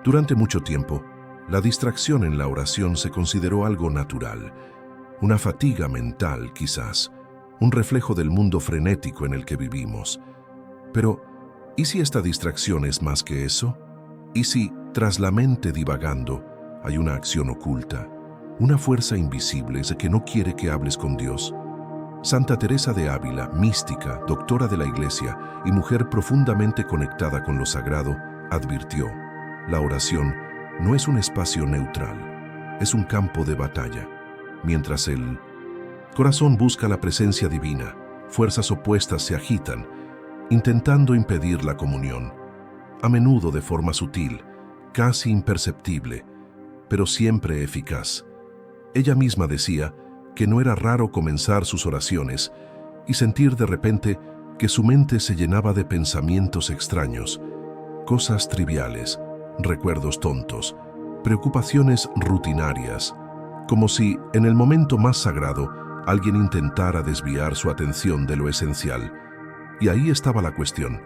Durante mucho tiempo, la distracción en la oración se consideró algo natural, una fatiga mental quizás, un reflejo del mundo frenético en el que vivimos. Pero, ¿y si esta distracción es más que eso? ¿Y si, tras la mente divagando, hay una acción oculta, una fuerza invisible que no quiere que hables con Dios? Santa Teresa de Ávila, mística, doctora de la Iglesia y mujer profundamente conectada con lo sagrado, advirtió: la oración no es un espacio neutral, es un campo de batalla. Mientras el corazón busca la presencia divina, fuerzas opuestas se agitan, intentando impedir la comunión, a menudo de forma sutil, casi imperceptible, pero siempre eficaz. Ella misma decía que no era raro comenzar sus oraciones y sentir de repente que su mente se llenaba de pensamientos extraños, cosas triviales, recuerdos tontos, preocupaciones rutinarias, como si, en el momento más sagrado, alguien intentara desviar su atención de lo esencial. Y ahí estaba la cuestión.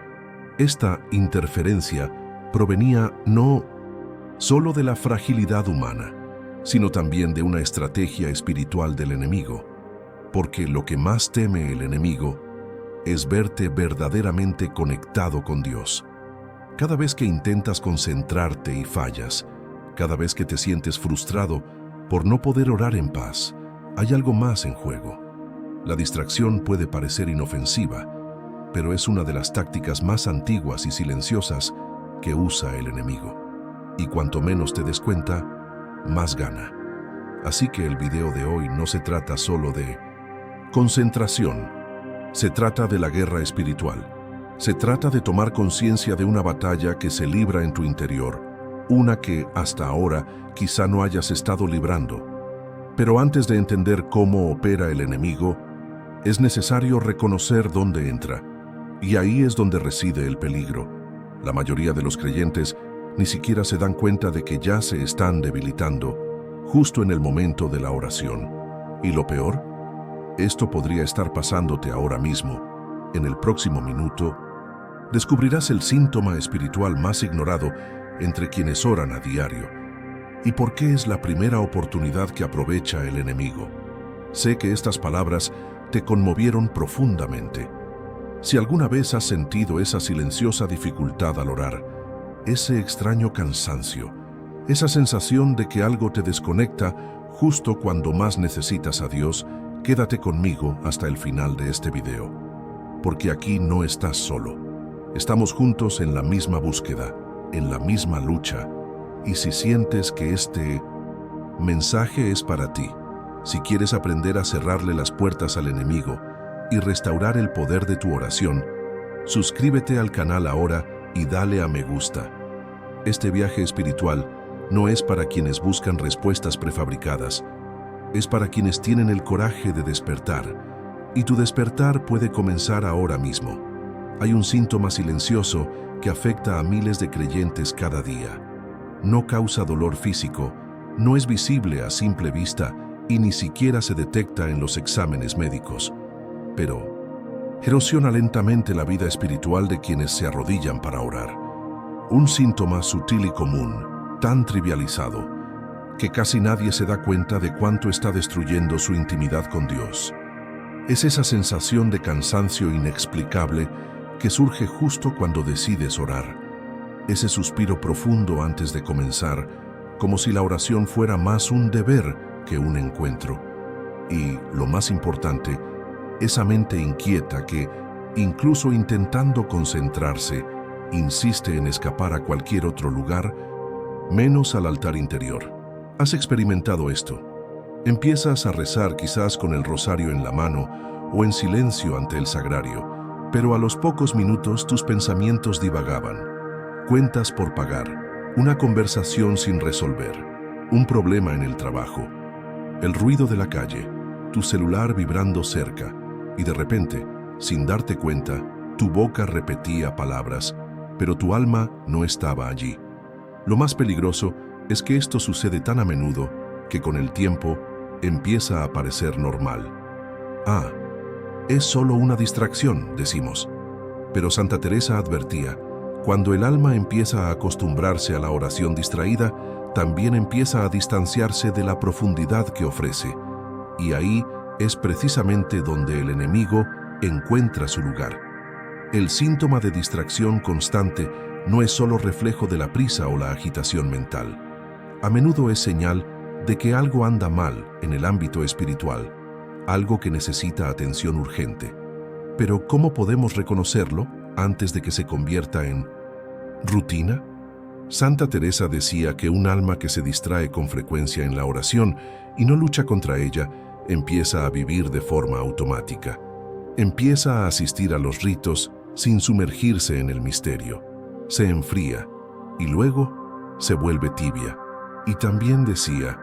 Esta interferencia provenía no solo de la fragilidad humana, sino también de una estrategia espiritual del enemigo, porque lo que más teme el enemigo es verte verdaderamente conectado con Dios. Cada vez que intentas concentrarte y fallas, cada vez que te sientes frustrado por no poder orar en paz, hay algo más en juego. La distracción puede parecer inofensiva, pero es una de las tácticas más antiguas y silenciosas que usa el enemigo. Y cuanto menos te des cuenta, más gana. Así que el video de hoy no se trata solo de concentración, se trata de la guerra espiritual. Se trata de tomar conciencia de una batalla que se libra en tu interior, una que hasta ahora quizá no hayas estado librando. Pero antes de entender cómo opera el enemigo, es necesario reconocer dónde entra. Y ahí es donde reside el peligro. La mayoría de los creyentes ni siquiera se dan cuenta de que ya se están debilitando, justo en el momento de la oración. Y lo peor, esto podría estar pasándote ahora mismo, en el próximo minuto. Descubrirás el síntoma espiritual más ignorado entre quienes oran a diario. ¿Y por qué es la primera oportunidad que aprovecha el enemigo? Sé que estas palabras te conmovieron profundamente. Si alguna vez has sentido esa silenciosa dificultad al orar, ese extraño cansancio, esa sensación de que algo te desconecta justo cuando más necesitas a Dios, quédate conmigo hasta el final de este video, porque aquí no estás solo. Estamos juntos en la misma búsqueda, en la misma lucha, y si sientes que este mensaje es para ti, si quieres aprender a cerrarle las puertas al enemigo y restaurar el poder de tu oración, suscríbete al canal ahora y dale a me gusta. Este viaje espiritual no es para quienes buscan respuestas prefabricadas, es para quienes tienen el coraje de despertar, y tu despertar puede comenzar ahora mismo. Hay un síntoma silencioso que afecta a miles de creyentes cada día. No causa dolor físico, no es visible a simple vista y ni siquiera se detecta en los exámenes médicos. Pero erosiona lentamente la vida espiritual de quienes se arrodillan para orar. Un síntoma sutil y común, tan trivializado, que casi nadie se da cuenta de cuánto está destruyendo su intimidad con Dios. Es esa sensación de cansancio inexplicable que surge justo cuando decides orar. Ese suspiro profundo antes de comenzar, como si la oración fuera más un deber que un encuentro. Y, lo más importante, esa mente inquieta que, incluso intentando concentrarse, insiste en escapar a cualquier otro lugar, menos al altar interior. ¿Has experimentado esto? Empiezas a rezar quizás con el rosario en la mano o en silencio ante el sagrario, pero a los pocos minutos tus pensamientos divagaban. Cuentas por pagar, una conversación sin resolver, un problema en el trabajo, el ruido de la calle, tu celular vibrando cerca, y de repente, sin darte cuenta, tu boca repetía palabras, pero tu alma no estaba allí. Lo más peligroso es que esto sucede tan a menudo que con el tiempo empieza a parecer normal. Ah, es solo una distracción, decimos. Pero Santa Teresa advertía Cuando el alma empieza a acostumbrarse a la oración distraída, también empieza a distanciarse de la profundidad que ofrece. Y ahí es precisamente donde el enemigo encuentra su lugar. El síntoma de distracción constante no es solo reflejo de la prisa o la agitación mental. A menudo es señal de que algo anda mal en el ámbito espiritual, algo que necesita atención urgente. Pero ¿cómo podemos reconocerlo antes de que se convierta en rutina? Santa Teresa decía que un alma que se distrae con frecuencia en la oración y no lucha contra ella, empieza a vivir de forma automática. Empieza a asistir a los ritos sin sumergirse en el misterio. Se enfría y luego se vuelve tibia. Y también decía,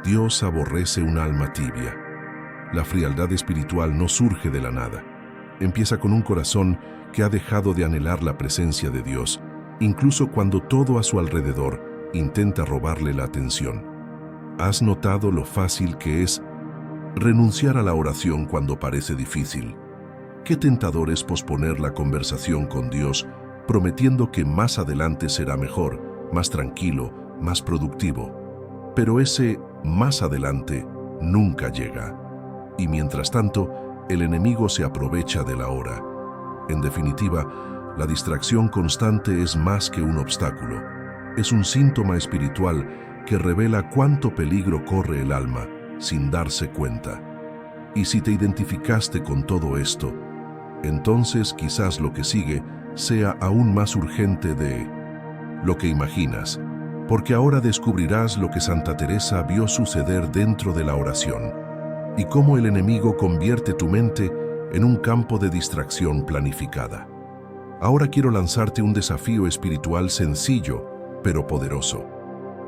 Dios aborrece un alma tibia. La frialdad espiritual no surge de la nada. Empieza con un corazón que ha dejado de anhelar la presencia de Dios, incluso cuando todo a su alrededor intenta robarle la atención. ¿Has notado lo fácil que es renunciar a la oración cuando parece difícil? Qué tentador es posponer la conversación con Dios, prometiendo que más adelante será mejor, más tranquilo, más productivo. Pero ese más adelante nunca llega. Y mientras tanto, el enemigo se aprovecha de la hora. En definitiva, la distracción constante es más que un obstáculo. Es un síntoma espiritual que revela cuánto peligro corre el alma sin darse cuenta. Y si te identificaste con todo esto, entonces quizás lo que sigue sea aún más urgente de lo que imaginas, porque ahora descubrirás lo que Santa Teresa vio suceder dentro de la oración y cómo el enemigo convierte tu mente en un campo de distracción planificada. Ahora quiero lanzarte un desafío espiritual sencillo, pero poderoso.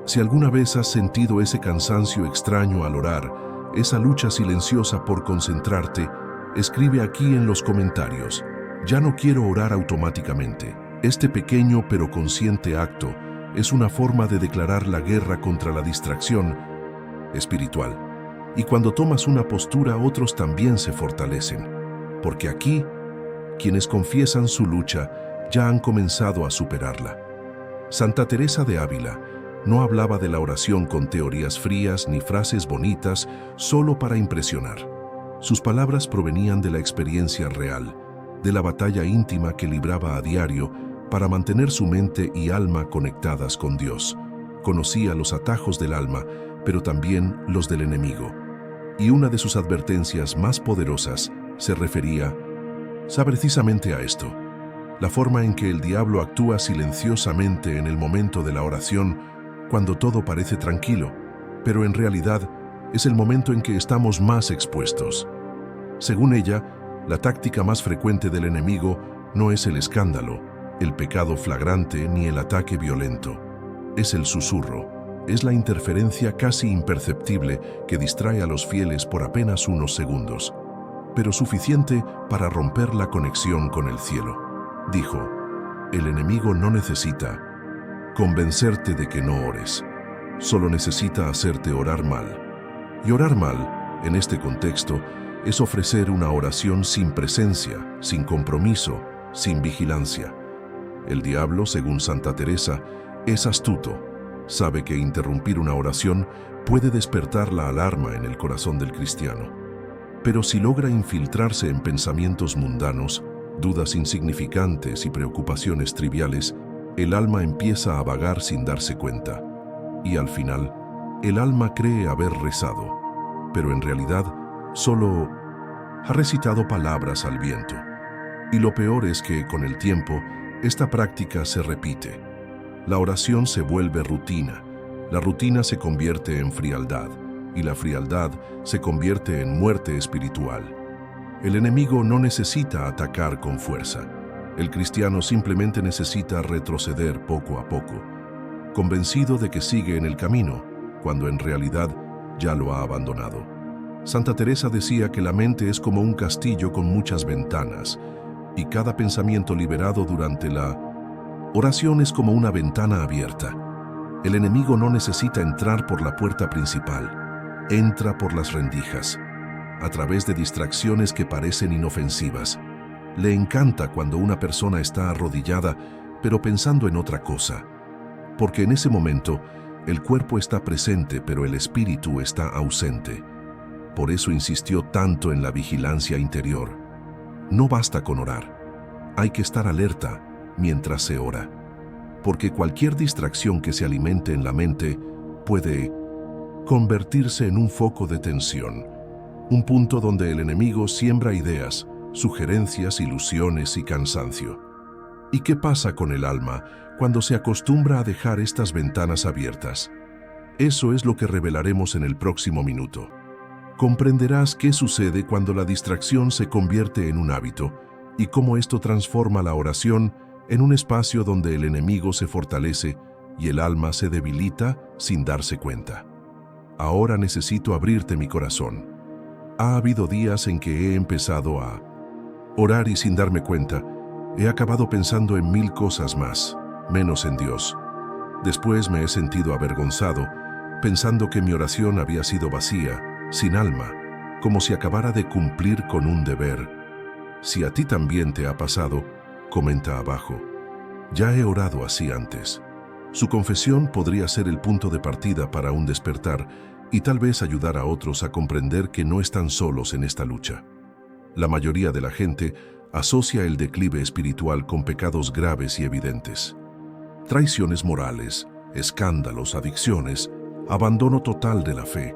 Si alguna vez has sentido ese cansancio extraño al orar, esa lucha silenciosa por concentrarte, escribe aquí en los comentarios, ya no quiero orar automáticamente. Este pequeño pero consciente acto es una forma de declarar la guerra contra la distracción espiritual. Y cuando tomas una postura, otros también se fortalecen, porque aquí, quienes confiesan su lucha ya han comenzado a superarla. Santa Teresa de Ávila no hablaba de la oración con teorías frías ni frases bonitas solo para impresionar. Sus palabras provenían de la experiencia real, de la batalla íntima que libraba a diario para mantener su mente y alma conectadas con Dios. Conocía los atajos del alma, pero también los del enemigo. Y una de sus advertencias más poderosas se refería precisamente a esto: la forma en que el diablo actúa silenciosamente en el momento de la oración, cuando todo parece tranquilo, pero en realidad es el momento en que estamos más expuestos. Según ella, la táctica más frecuente del enemigo no es el escándalo, el pecado flagrante ni el ataque violento. Es el susurro, es la interferencia casi imperceptible que distrae a los fieles por apenas unos segundos, pero suficiente para romper la conexión con el cielo. Dijo, el enemigo no necesita convencerte de que no ores, solo necesita hacerte orar mal. Y orar mal, en este contexto, es ofrecer una oración sin presencia, sin compromiso, sin vigilancia. El diablo, según Santa Teresa, es astuto. Sabe que interrumpir una oración puede despertar la alarma en el corazón del cristiano. Pero si logra infiltrarse en pensamientos mundanos, dudas insignificantes y preocupaciones triviales, el alma empieza a vagar sin darse cuenta. Y al final, el alma cree haber rezado, pero en realidad solo ha recitado palabras al viento. Y lo peor es que, con el tiempo, esta práctica se repite. La oración se vuelve rutina, la rutina se convierte en frialdad, y la frialdad se convierte en muerte espiritual. El enemigo no necesita atacar con fuerza. El cristiano simplemente necesita retroceder poco a poco, convencido de que sigue en el camino, cuando en realidad ya lo ha abandonado. Santa Teresa decía que la mente es como un castillo con muchas ventanas, y cada pensamiento liberado durante la oración es como una ventana abierta. El enemigo no necesita entrar por la puerta principal, entra por las rendijas, a través de distracciones que parecen inofensivas. Le encanta cuando una persona está arrodillada, pero pensando en otra cosa, porque en ese momento el cuerpo está presente, pero el espíritu está ausente. Por eso insistió tanto en la vigilancia interior. No basta con orar, hay que estar alerta mientras se ora, porque cualquier distracción que se alimente en la mente puede convertirse en un foco de tensión, un punto donde el enemigo siembra ideas, sugerencias, ilusiones y cansancio. ¿Y qué pasa con el alma cuando se acostumbra a dejar estas ventanas abiertas? Eso es lo que revelaremos en el próximo minuto. Comprenderás qué sucede cuando la distracción se convierte en un hábito y cómo esto transforma la oración en un espacio donde el enemigo se fortalece y el alma se debilita sin darse cuenta. Ahora necesito abrirte mi corazón. Ha habido días en que he empezado a orar y sin darme cuenta, he acabado pensando en 1000 cosas más, menos en Dios. Después me he sentido avergonzado, pensando que mi oración había sido vacía, sin alma, como si acabara de cumplir con un deber. Si a ti también te ha pasado, comenta abajo. Ya he orado así antes. Su confesión podría ser el punto de partida para un despertar y tal vez ayudar a otros a comprender que no están solos en esta lucha. La mayoría de la gente asocia el declive espiritual con pecados graves y evidentes. Traiciones morales, escándalos, adicciones, abandono total de la fe.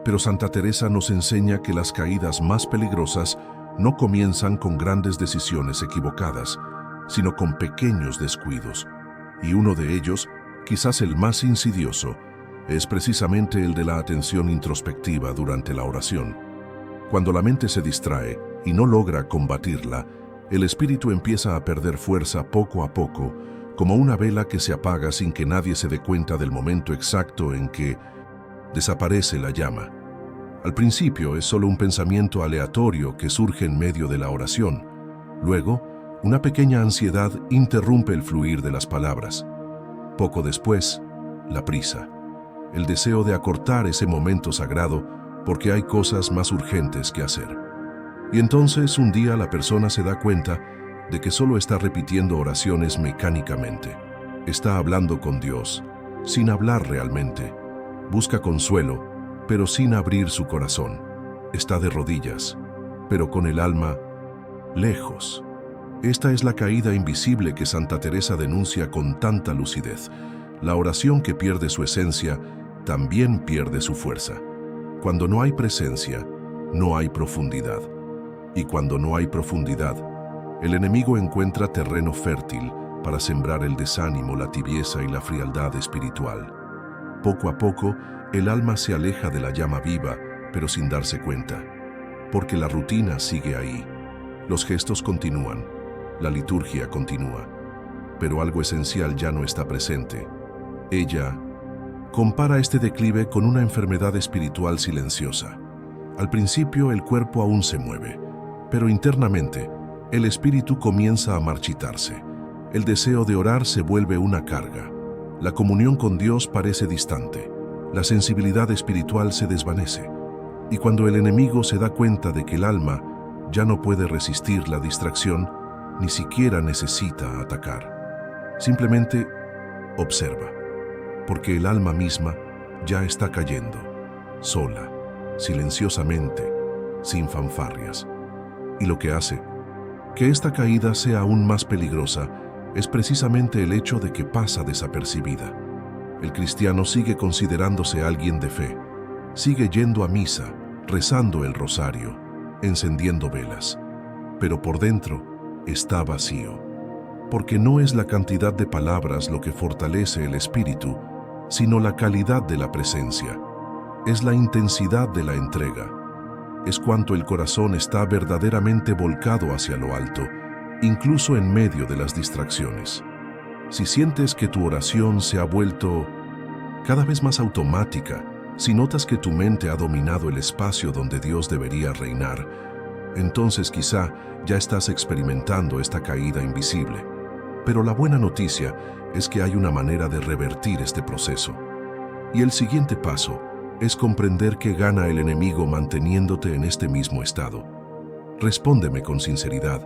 Pero Santa Teresa nos enseña que las caídas más peligrosas no comienzan con grandes decisiones equivocadas, sino con pequeños descuidos. Y uno de ellos, quizás el más insidioso, es precisamente el de la atención introspectiva durante la oración. Cuando la mente se distrae y no logra combatirla, el espíritu empieza a perder fuerza poco a poco, como una vela que se apaga sin que nadie se dé cuenta del momento exacto en que desaparece la llama. Al principio es solo un pensamiento aleatorio que surge en medio de la oración. Luego, una pequeña ansiedad interrumpe el fluir de las palabras. Poco después, la prisa, el deseo de acortar ese momento sagrado porque hay cosas más urgentes que hacer. Y entonces un día la persona se da cuenta de que solo está repitiendo oraciones mecánicamente. Está hablando con Dios, sin hablar realmente. Busca consuelo, pero sin abrir su corazón. Está de rodillas, pero con el alma lejos. Esta es la caída invisible que Santa Teresa denuncia con tanta lucidez. La oración que pierde su esencia también pierde su fuerza. Cuando no hay presencia, no hay profundidad. Y cuando no hay profundidad, el enemigo encuentra terreno fértil para sembrar el desánimo, la tibieza y la frialdad espiritual. Poco a poco, el alma se aleja de la llama viva, pero sin darse cuenta, porque la rutina sigue ahí. Los gestos continúan, la liturgia continúa, pero algo esencial ya no está presente. Ella compara este declive con una enfermedad espiritual silenciosa. Al principio el cuerpo aún se mueve, pero internamente el espíritu comienza a marchitarse. El deseo de orar se vuelve una carga. La comunión con Dios parece distante. La sensibilidad espiritual se desvanece. Y cuando el enemigo se da cuenta de que el alma ya no puede resistir la distracción, ni siquiera necesita atacar. Simplemente observa, porque el alma misma ya está cayendo, sola, silenciosamente, sin fanfarrias. Y lo que hace que esta caída sea aún más peligrosa es precisamente el hecho de que pasa desapercibida. El cristiano sigue considerándose alguien de fe, sigue yendo a misa, rezando el rosario, encendiendo velas, pero por dentro está vacío, porque no es la cantidad de palabras lo que fortalece el espíritu, sino la calidad de la presencia. Es la intensidad de la entrega. Es cuanto el corazón está verdaderamente volcado hacia lo alto, incluso en medio de las distracciones. Si sientes que tu oración se ha vuelto cada vez más automática, si notas que tu mente ha dominado el espacio donde Dios debería reinar, entonces quizá ya estás experimentando esta caída invisible. Pero la buena noticia es que hay una manera de revertir este proceso. Y el siguiente paso es comprender que gana el enemigo manteniéndote en este mismo estado. Respóndeme con sinceridad.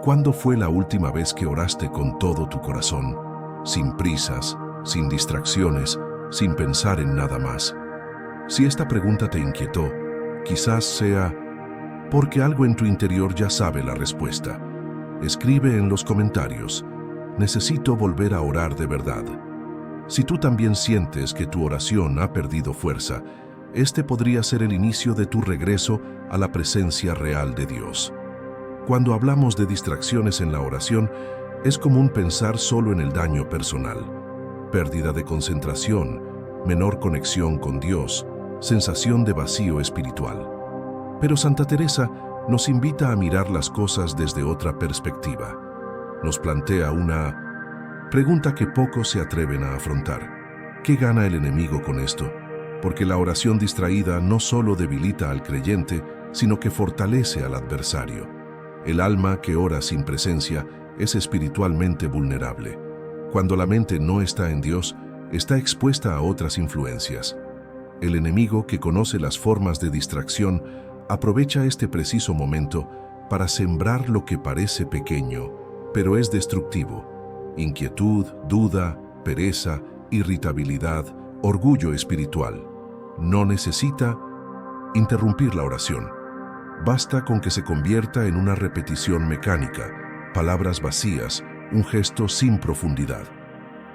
¿Cuándo fue la última vez que oraste con todo tu corazón, sin prisas, sin distracciones, sin pensar en nada más? Si esta pregunta te inquietó, quizás sea porque algo en tu interior ya sabe la respuesta. Escribe en los comentarios: necesito volver a orar de verdad. Si tú también sientes que tu oración ha perdido fuerza, este podría ser el inicio de tu regreso a la presencia real de Dios. Cuando hablamos de distracciones en la oración, es común pensar solo en el daño personal, pérdida de concentración, menor conexión con Dios, sensación de vacío espiritual. Pero Santa Teresa nos invita a mirar las cosas desde otra perspectiva. Nos plantea una pregunta que pocos se atreven a afrontar. ¿Qué gana el enemigo con esto? Porque la oración distraída no solo debilita al creyente, sino que fortalece al adversario. El alma que ora sin presencia es espiritualmente vulnerable. Cuando la mente no está en Dios, está expuesta a otras influencias. El enemigo, que conoce las formas de distracción, aprovecha este preciso momento para sembrar lo que parece pequeño, pero es destructivo: inquietud, duda, pereza, irritabilidad, orgullo espiritual. No necesita interrumpir la oración. Basta con que se convierta en una repetición mecánica, palabras vacías, un gesto sin profundidad.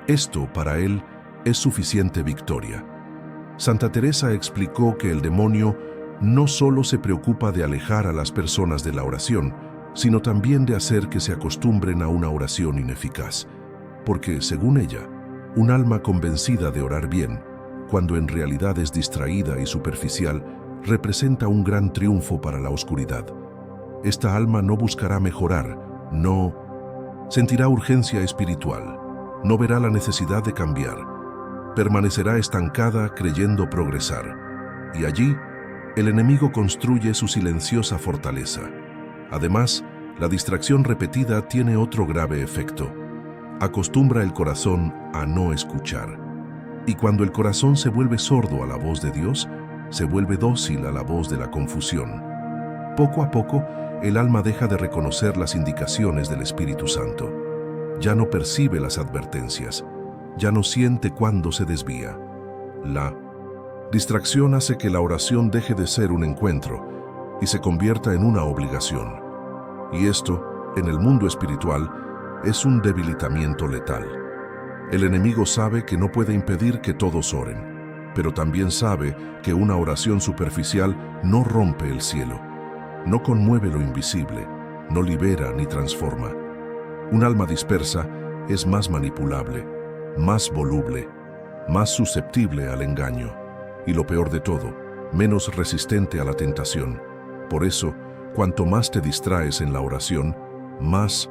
Esto, para él, es suficiente victoria. Santa Teresa explicó que el demonio no solo se preocupa de alejar a las personas de la oración, sino también de hacer que se acostumbren a una oración ineficaz. Porque, según ella, un alma convencida de orar bien, cuando en realidad es distraída y superficial, representa un gran triunfo para la oscuridad. Esta alma no buscará mejorar, no sentirá urgencia espiritual, no verá la necesidad de cambiar, permanecerá estancada creyendo progresar. Y allí, el enemigo construye su silenciosa fortaleza. Además, la distracción repetida tiene otro grave efecto: acostumbra el corazón a no escuchar. Y cuando el corazón se vuelve sordo a la voz de Dios, se vuelve dócil a la voz de la confusión. Poco a poco, el alma deja de reconocer las indicaciones del Espíritu Santo. Ya no percibe las advertencias, ya no siente cuándo se desvía. La distracción hace que la oración deje de ser un encuentro y se convierta en una obligación. Y esto, en el mundo espiritual, es un debilitamiento letal. El enemigo sabe que no puede impedir que todos oren, pero también sabe que una oración superficial no rompe el cielo, no conmueve lo invisible, no libera ni transforma. Un alma dispersa es más manipulable, más voluble, más susceptible al engaño y, lo peor de todo, menos resistente a la tentación. Por eso, cuanto más te distraes en la oración, más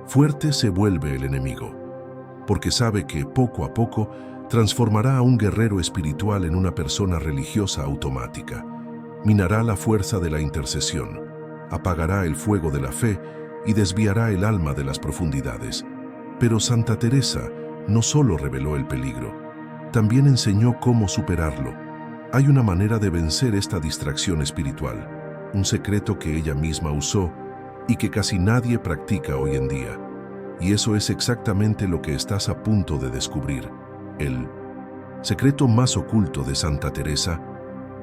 fuerte se vuelve el enemigo, porque sabe que poco a poco transformará a un guerrero espiritual en una persona religiosa automática. Minará la fuerza de la intercesión, apagará el fuego de la fe y desviará el alma de las profundidades. Pero Santa Teresa no solo reveló el peligro, también enseñó cómo superarlo. Hay una manera de vencer esta distracción espiritual, un secreto que ella misma usó y que casi nadie practica hoy en día. Y eso es exactamente lo que estás a punto de descubrir. El secreto más oculto de Santa Teresa,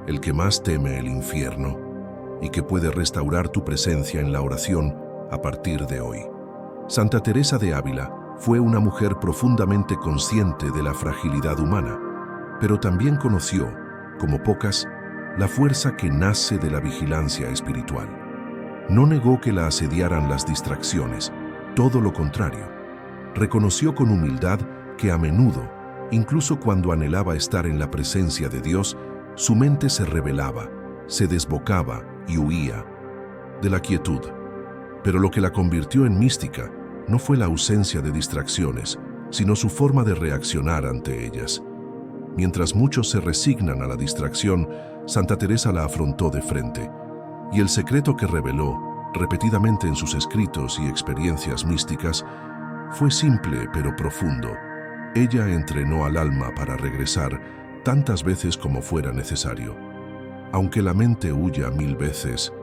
el que más teme el infierno y que puede restaurar tu presencia en la oración a partir de hoy. Santa Teresa de Ávila fue una mujer profundamente consciente de la fragilidad humana, pero también conoció, como pocas, la fuerza que nace de la vigilancia espiritual. No negó que la asediaran las distracciones, todo lo contrario. Reconoció con humildad que a menudo, incluso cuando anhelaba estar en la presencia de Dios, su mente se rebelaba, se desbocaba y huía de la quietud. Pero lo que la convirtió en mística no fue la ausencia de distracciones, sino su forma de reaccionar ante ellas. Mientras muchos se resignan a la distracción, Santa Teresa la afrontó de frente. Y el secreto que reveló, repetidamente en sus escritos y experiencias místicas, fue simple pero profundo. Ella entrenó al alma para regresar tantas veces como fuera necesario. Aunque la mente huya 1000 veces,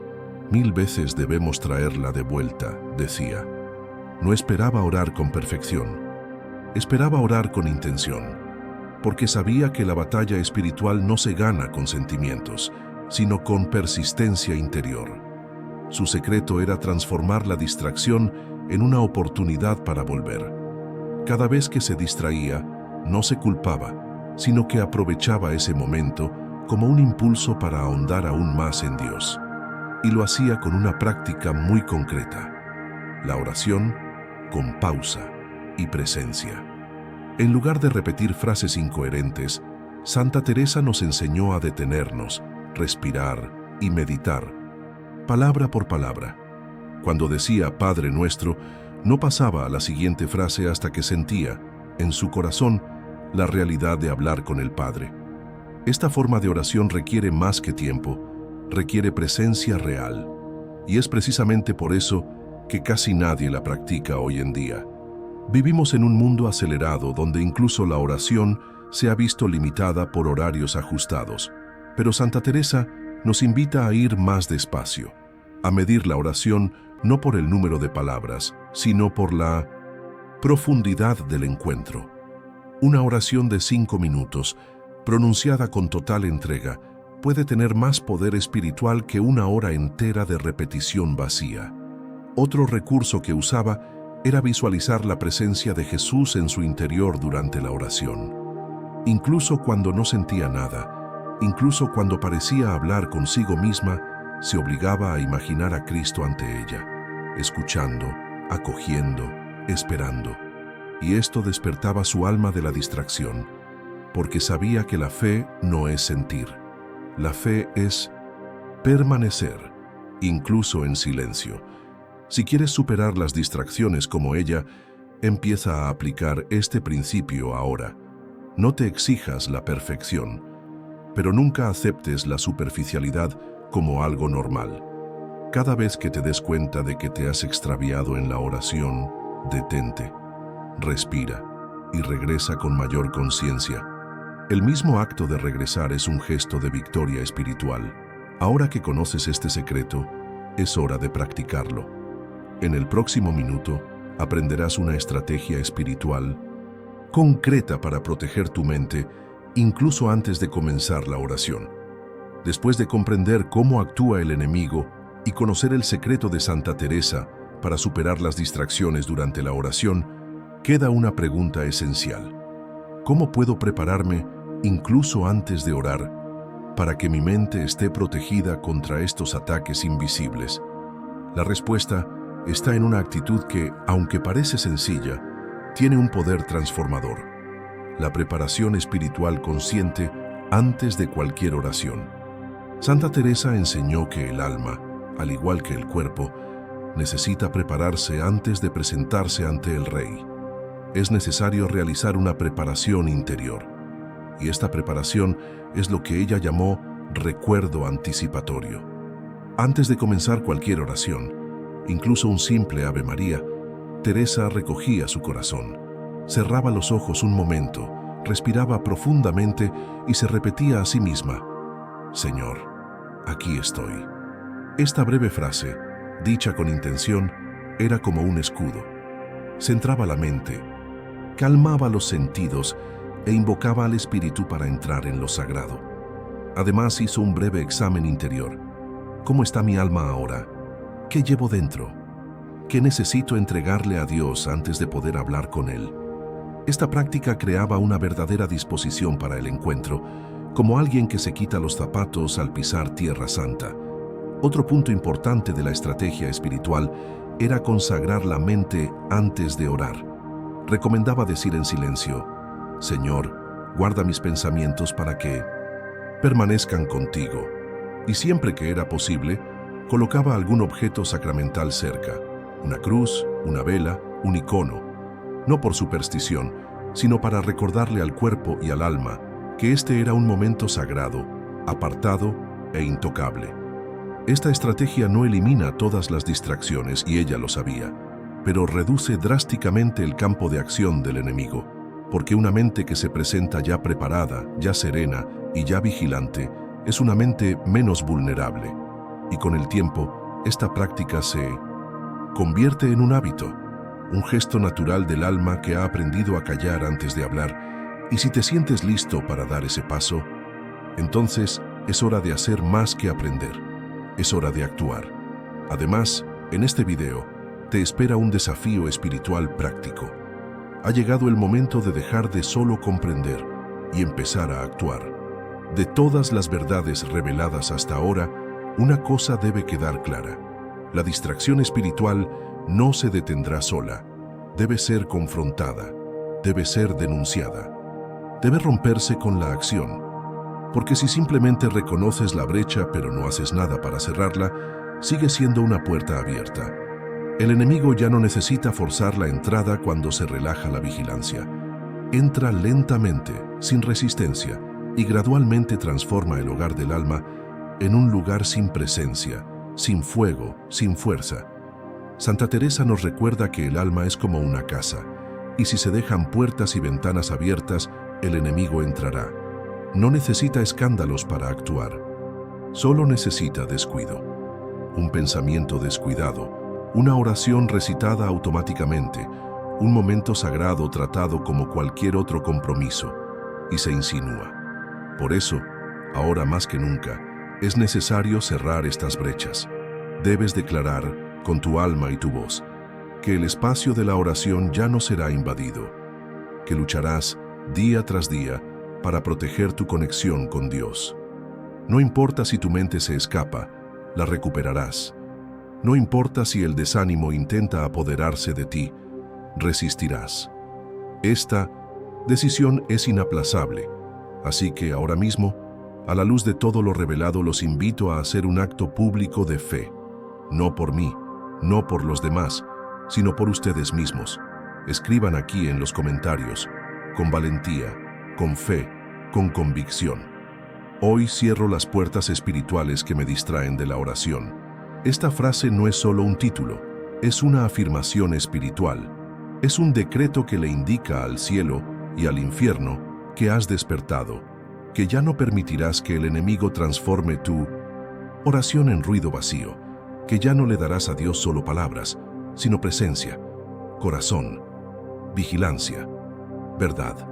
1000 veces debemos traerla de vuelta, decía. No esperaba orar con perfección. Esperaba orar con intención, porque sabía que la batalla espiritual no se gana con sentimientos, sino con persistencia interior. Su secreto era transformar la distracción en una oportunidad para volver. Cada vez que se distraía, no se culpaba, sino que aprovechaba ese momento como un impulso para ahondar aún más en Dios. Y lo hacía con una práctica muy concreta: la oración con pausa y presencia. En lugar de repetir frases incoherentes, Santa Teresa nos enseñó a detenernos, respirar y meditar, palabra por palabra. Cuando decía Padre Nuestro, no pasaba a la siguiente frase hasta que sentía, en su corazón, la realidad de hablar con el Padre. Esta forma de oración requiere más que tiempo, requiere presencia real, y es precisamente por eso que casi nadie la practica hoy en día. Vivimos en un mundo acelerado donde incluso la oración se ha visto limitada por horarios ajustados, pero Santa Teresa nos invita a ir más despacio, a medir la oración no por el número de palabras, sino por la profundidad del encuentro. Una oración de 5 minutos, pronunciada con total entrega, puede tener más poder espiritual que una hora entera de repetición vacía. Otro recurso que usaba era visualizar la presencia de Jesús en su interior durante la oración. Incluso cuando no sentía nada, incluso cuando parecía hablar consigo misma, se obligaba a imaginar a Cristo ante ella, escuchando, acogiendo, esperando. Y esto despertaba su alma de la distracción, porque sabía que la fe no es sentir. La fe es permanecer, incluso en silencio. Si quieres superar las distracciones como ella, empieza a aplicar este principio ahora. No te exijas la perfección, pero nunca aceptes la superficialidad como algo normal. Cada vez que te des cuenta de que te has extraviado en la oración, detente, respira y regresa con mayor conciencia. El mismo acto de regresar es un gesto de victoria espiritual. Ahora que conoces este secreto, es hora de practicarlo. En el próximo minuto, aprenderás una estrategia espiritual concreta para proteger tu mente, incluso antes de comenzar la oración. Después de comprender cómo actúa el enemigo y conocer el secreto de Santa Teresa para superar las distracciones durante la oración, queda una pregunta esencial. ¿Cómo puedo prepararme, incluso antes de orar, para que mi mente esté protegida contra estos ataques invisibles? La respuesta está en una actitud que, aunque parece sencilla, tiene un poder transformador: la preparación espiritual consciente antes de cualquier oración. Santa Teresa enseñó que el alma, al igual que el cuerpo, necesita prepararse antes de presentarse ante el Rey. Es necesario realizar una preparación interior, y esta preparación es lo que ella llamó recuerdo anticipatorio. Antes de comenzar cualquier oración, incluso un simple Ave María, Teresa recogía su corazón, cerraba los ojos un momento, respiraba profundamente y se repetía a sí misma: Señor, aquí estoy. Esta breve frase, dicha con intención, era como un escudo. Centraba la mente, calmaba los sentidos e invocaba al Espíritu para entrar en lo sagrado. Además, hizo un breve examen interior. ¿Cómo está mi alma ahora? ¿Qué llevo dentro? ¿Qué necesito entregarle a Dios antes de poder hablar con Él? Esta práctica creaba una verdadera disposición para el encuentro, como alguien que se quita los zapatos al pisar Tierra Santa. Otro punto importante de la estrategia espiritual era consagrar la mente antes de orar. Recomendaba decir en silencio: Señor, guarda mis pensamientos para que permanezcan contigo. Y siempre que era posible, colocaba algún objeto sacramental cerca: una cruz, una vela, un icono, no por superstición, sino para recordarle al cuerpo y al alma que este era un momento sagrado, apartado e intocable. Esta estrategia no elimina todas las distracciones, y ella lo sabía, pero reduce drásticamente el campo de acción del enemigo, porque una mente que se presenta ya preparada, ya serena y ya vigilante, es una mente menos vulnerable, y con el tiempo, esta práctica se convierte en un hábito, un gesto natural del alma que ha aprendido a callar antes de hablar, y si te sientes listo para dar ese paso, entonces es hora de hacer más que aprender, es hora de actuar. Además, en este video, te espera un desafío espiritual práctico. Ha llegado el momento de dejar de solo comprender y empezar a actuar. De todas las verdades reveladas hasta ahora, una cosa debe quedar clara. La distracción espiritual no se detendrá sola. Debe ser confrontada, debe ser denunciada. Debe romperse con la acción. Porque si simplemente reconoces la brecha pero no haces nada para cerrarla, sigue siendo una puerta abierta. El enemigo ya no necesita forzar la entrada cuando se relaja la vigilancia. Entra lentamente, sin resistencia, y gradualmente transforma el hogar del alma en un lugar sin presencia, sin fuego, sin fuerza. Santa Teresa nos recuerda que el alma es como una casa, y si se dejan puertas y ventanas abiertas, el enemigo entrará. No necesita escándalos para actuar, solo necesita descuido. Un pensamiento descuidado, una oración recitada automáticamente, un momento sagrado tratado como cualquier otro compromiso, y se insinúa. Por eso, ahora más que nunca, es necesario cerrar estas brechas. Debes declarar, con tu alma y tu voz, que el espacio de la oración ya no será invadido, que lucharás día tras día para proteger tu conexión con Dios. No importa si tu mente se escapa, la recuperarás. No importa si el desánimo intenta apoderarse de ti, resistirás. Esta decisión es inaplazable, así que ahora mismo, a la luz de todo lo revelado, los invito a hacer un acto público de fe. No por mí, no por los demás, sino por ustedes mismos. Escriban aquí en los comentarios, con valentía, con fe, con convicción. Hoy cierro las puertas espirituales que me distraen de la oración. Esta frase no es solo un título, es una afirmación espiritual. Es un decreto que le indica al cielo y al infierno que has despertado, que ya no permitirás que el enemigo transforme tu oración en ruido vacío, que ya no le darás a Dios solo palabras, sino presencia, corazón, vigilancia, verdad.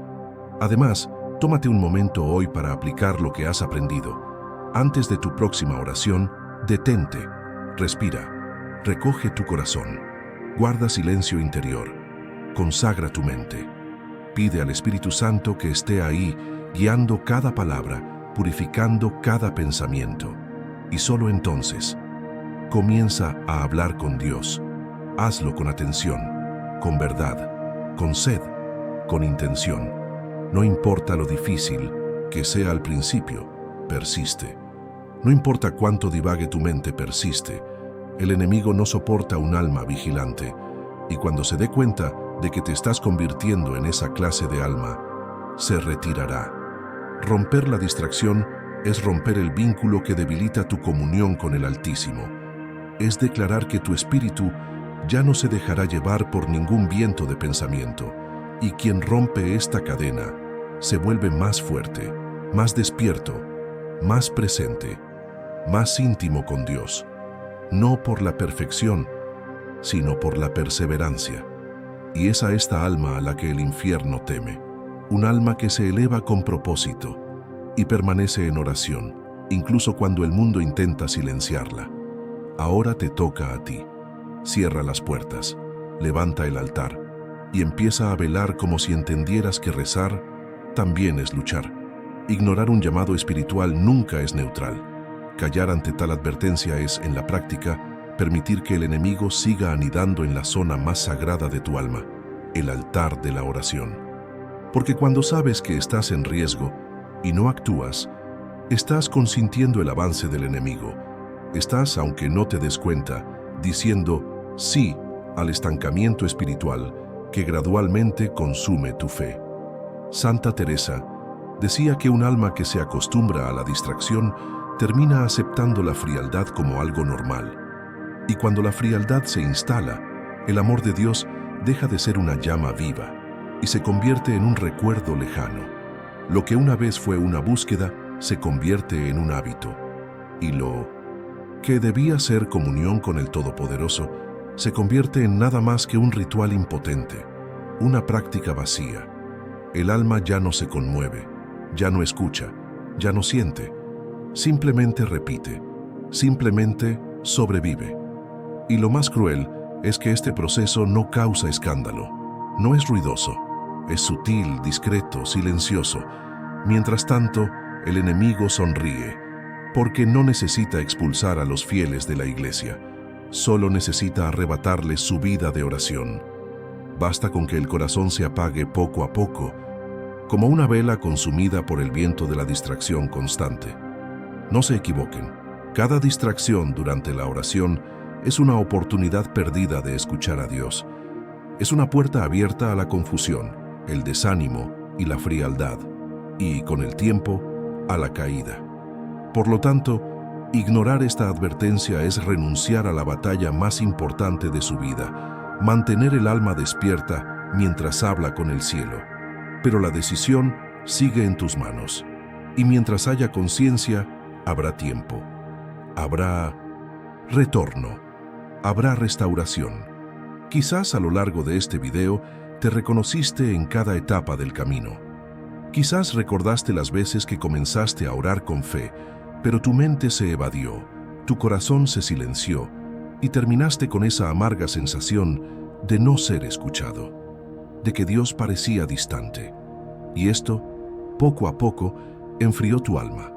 Además, tómate un momento hoy para aplicar lo que has aprendido. Antes de tu próxima oración, detente, respira, recoge tu corazón, guarda silencio interior, consagra tu mente. Pide al Espíritu Santo que esté ahí, guiando cada palabra, purificando cada pensamiento. Y solo entonces, comienza a hablar con Dios. Hazlo con atención, con verdad, con sed, con intención. No importa lo difícil que sea al principio, persiste. No importa cuánto divague tu mente, persiste. El enemigo no soporta un alma vigilante, y cuando se dé cuenta de que te estás convirtiendo en esa clase de alma, se retirará. Romper la distracción es romper el vínculo que debilita tu comunión con el Altísimo. Es declarar que tu espíritu ya no se dejará llevar por ningún viento de pensamiento, y quien rompe esta cadena se vuelve más fuerte, más despierto, más presente, más íntimo con Dios, no por la perfección, sino por la perseverancia. Y es a esta alma a la que el infierno teme, un alma que se eleva con propósito y permanece en oración, incluso cuando el mundo intenta silenciarla. Ahora te toca a ti. Cierra las puertas, levanta el altar y empieza a velar como si entendieras que rezar también es luchar. Ignorar un llamado espiritual nunca es neutral. Callar ante tal advertencia es, en la práctica, permitir que el enemigo siga anidando en la zona más sagrada de tu alma, el altar de la oración. Porque cuando sabes que estás en riesgo y no actúas, estás consintiendo el avance del enemigo. Estás, aunque no te des cuenta, diciendo sí al estancamiento espiritual que gradualmente consume tu fe. Santa Teresa decía que un alma que se acostumbra a la distracción termina aceptando la frialdad como algo normal. Y cuando la frialdad se instala, el amor de Dios deja de ser una llama viva y se convierte en un recuerdo lejano. Lo que una vez fue una búsqueda se convierte en un hábito. Y lo que debía ser comunión con el Todopoderoso, se convierte en nada más que un ritual impotente, una práctica vacía. El alma ya no se conmueve, ya no escucha, ya no siente, simplemente repite, simplemente sobrevive. Y lo más cruel es que este proceso no causa escándalo, no es ruidoso, es sutil, discreto, silencioso. Mientras tanto, el enemigo sonríe, porque no necesita expulsar a los fieles de la iglesia, solo necesita arrebatarles su vida de oración. Basta con que el corazón se apague poco a poco, como una vela consumida por el viento de la distracción constante. No se equivoquen, cada distracción durante la oración es una oportunidad perdida de escuchar a Dios. Es una puerta abierta a la confusión, el desánimo y la frialdad, y, con el tiempo, a la caída. Por lo tanto, ignorar esta advertencia es renunciar a la batalla más importante de su vida, mantener el alma despierta mientras habla con el cielo. Pero la decisión sigue en tus manos, y mientras haya conciencia, habrá tiempo, habrá retorno, habrá restauración. Quizás a lo largo de este video te reconociste en cada etapa del camino. Quizás recordaste las veces que comenzaste a orar con fe, pero tu mente se evadió, tu corazón se silenció y terminaste con esa amarga sensación de no ser escuchado, de que Dios parecía distante. Y esto, poco a poco, enfrió tu alma,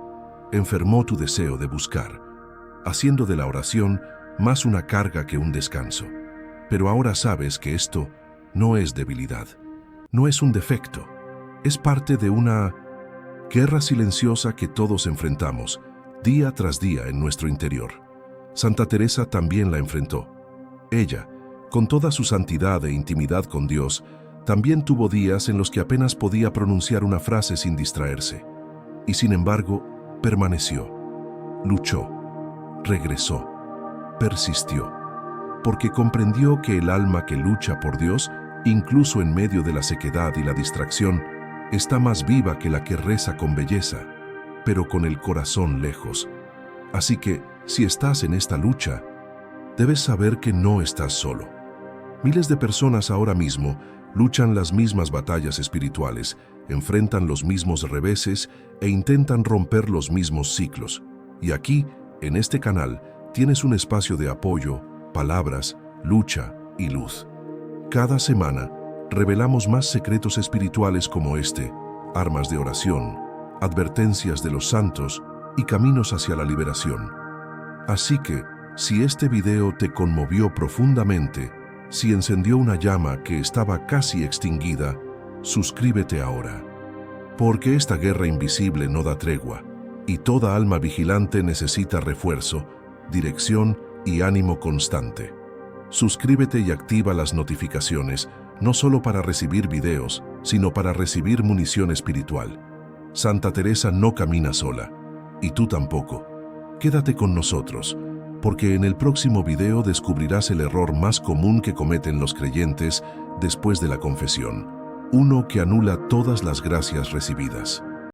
enfermó tu deseo de buscar, haciendo de la oración más una carga que un descanso. Pero ahora sabes que esto no es debilidad, no es un defecto, es parte de una guerra silenciosa que todos enfrentamos, día tras día en nuestro interior. Santa Teresa también la enfrentó. Ella, con toda su santidad e intimidad con Dios, también tuvo días en los que apenas podía pronunciar una frase sin distraerse. Y sin embargo, permaneció, luchó, regresó, persistió, porque comprendió que el alma que lucha por Dios, incluso en medio de la sequedad y la distracción, está más viva que la que reza con belleza, pero con el corazón lejos. Así que, si estás en esta lucha, debes saber que no estás solo. Miles de personas ahora mismo luchan las mismas batallas espirituales, enfrentan los mismos reveses e intentan romper los mismos ciclos. Y aquí, en este canal, tienes un espacio de apoyo, palabras, lucha y luz. Cada semana, revelamos más secretos espirituales como este, armas de oración, advertencias de los santos y caminos hacia la liberación. Así que, si este video te conmovió profundamente, si encendió una llama que estaba casi extinguida, suscríbete ahora. Porque esta guerra invisible no da tregua, y toda alma vigilante necesita refuerzo, dirección y ánimo constante. Suscríbete y activa las notificaciones, no solo para recibir videos, sino para recibir munición espiritual. Santa Teresa no camina sola, y tú tampoco. Quédate con nosotros, porque en el próximo video descubrirás el error más común que cometen los creyentes después de la confesión, uno que anula todas las gracias recibidas.